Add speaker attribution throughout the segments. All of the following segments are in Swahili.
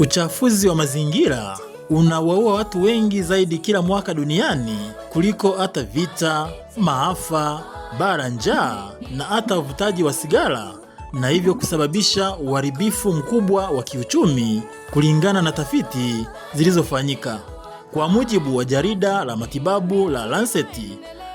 Speaker 1: Uchafuzi wa mazingira unawaua watu wengi zaidi kila mwaka duniani kuliko hata vita, maafa, bara njaa na hata uvutaji wa sigara, na hivyo kusababisha uharibifu mkubwa wa kiuchumi kulingana na tafiti zilizofanyika. Kwa mujibu wa jarida la matibabu la Lancet,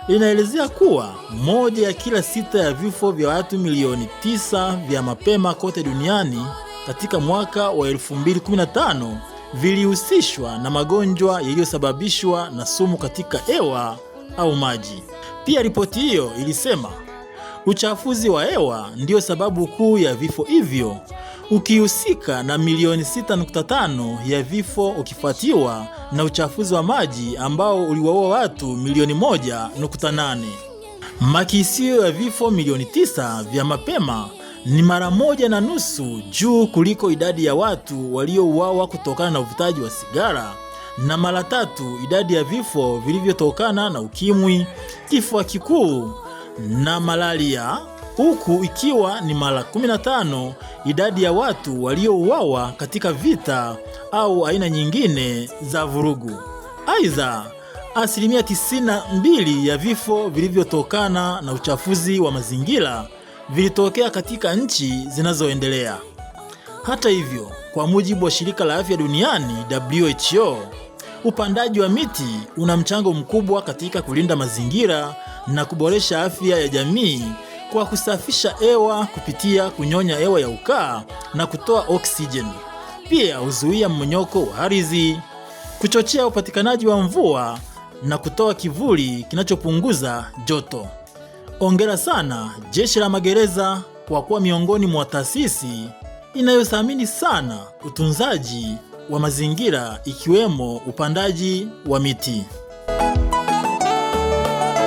Speaker 1: linaelezea kuwa 1 ya kila 6 ya vifo vya watu milioni 9 vya mapema kote duniani katika mwaka wa 2015 vilihusishwa na magonjwa yaliyosababishwa na sumu katika hewa au maji. Pia ripoti hiyo ilisema uchafuzi wa hewa ndio sababu kuu ya vifo hivyo, ukihusika na milioni 6.5 ya vifo, ukifuatiwa na uchafuzi wa maji ambao uliwaua watu milioni 1.8. Makisio ya vifo milioni 9 vya mapema ni mara 1.5 juu kuliko idadi ya watu waliouawa kutokana na uvutaji wa sigara na mara 3 idadi ya vifo vilivyotokana na ukimwi, kifua kikuu na malaria, huku ikiwa ni mara 15 idadi ya watu waliouawa katika vita au aina nyingine za vurugu. Aidha, 92% ya vifo vilivyotokana na uchafuzi wa mazingira vilitokea katika nchi zinazoendelea. Hata hivyo, kwa mujibu wa shirika la afya duniani WHO, upandaji wa miti una mchango mkubwa katika kulinda mazingira na kuboresha afya ya jamii kwa kusafisha hewa kupitia kunyonya hewa ya ukaa na kutoa oksijeni. Pia huzuia mmonyoko wa ardhi, kuchochea upatikanaji wa mvua na kutoa kivuli kinachopunguza joto. Hongera sana Jeshi la Magereza kwa kuwa miongoni mwa taasisi inayothamini sana utunzaji wa mazingira, ikiwemo upandaji wa miti.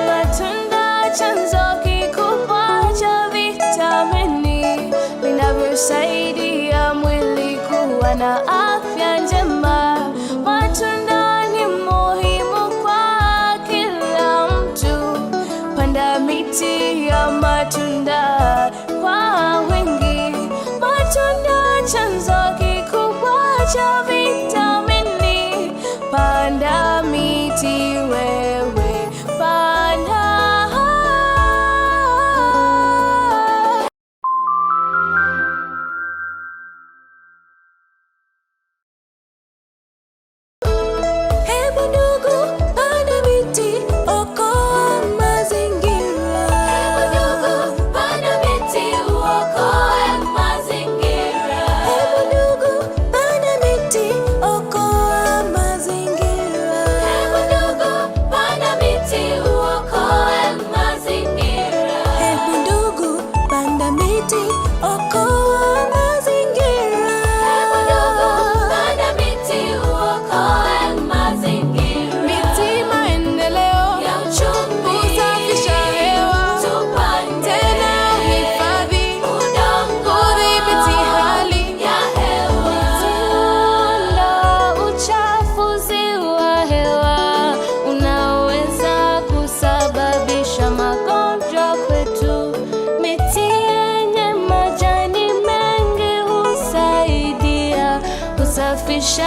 Speaker 2: Matunda, chanzo kikubwa cha vitamini vinavyosaidia mwili kuwa na afya njema. Matunda ni muhimu kwa kila mtu. Panda miti ya matunda kwa wingi. Matunda, chanzo kikubwa cha vitamini. Panda miti wewe, panda. Hebu ndugu, panda miti, okoa mazingira. Hebu ndugu, panda miti, uokoe mazingira. Hebu ndugu, panda miti, okoa mazingira. Hebu ndugu, panda miti, uokoe mazingira. Hebu ndugu, panda miti, okoa mazingira. Hebu ndugu, panda miti, uokoe mazingira. Miti, maendeleo ya uchumi, kusafisha hewa, tupande tena, uhifadhi udongo, kudhibiti hali ya hewa. Tunda, uchafuzi wa hewa unaweza kusababisha magonjwa kwetu. Miti yenye majani mengi husaidia kusafisha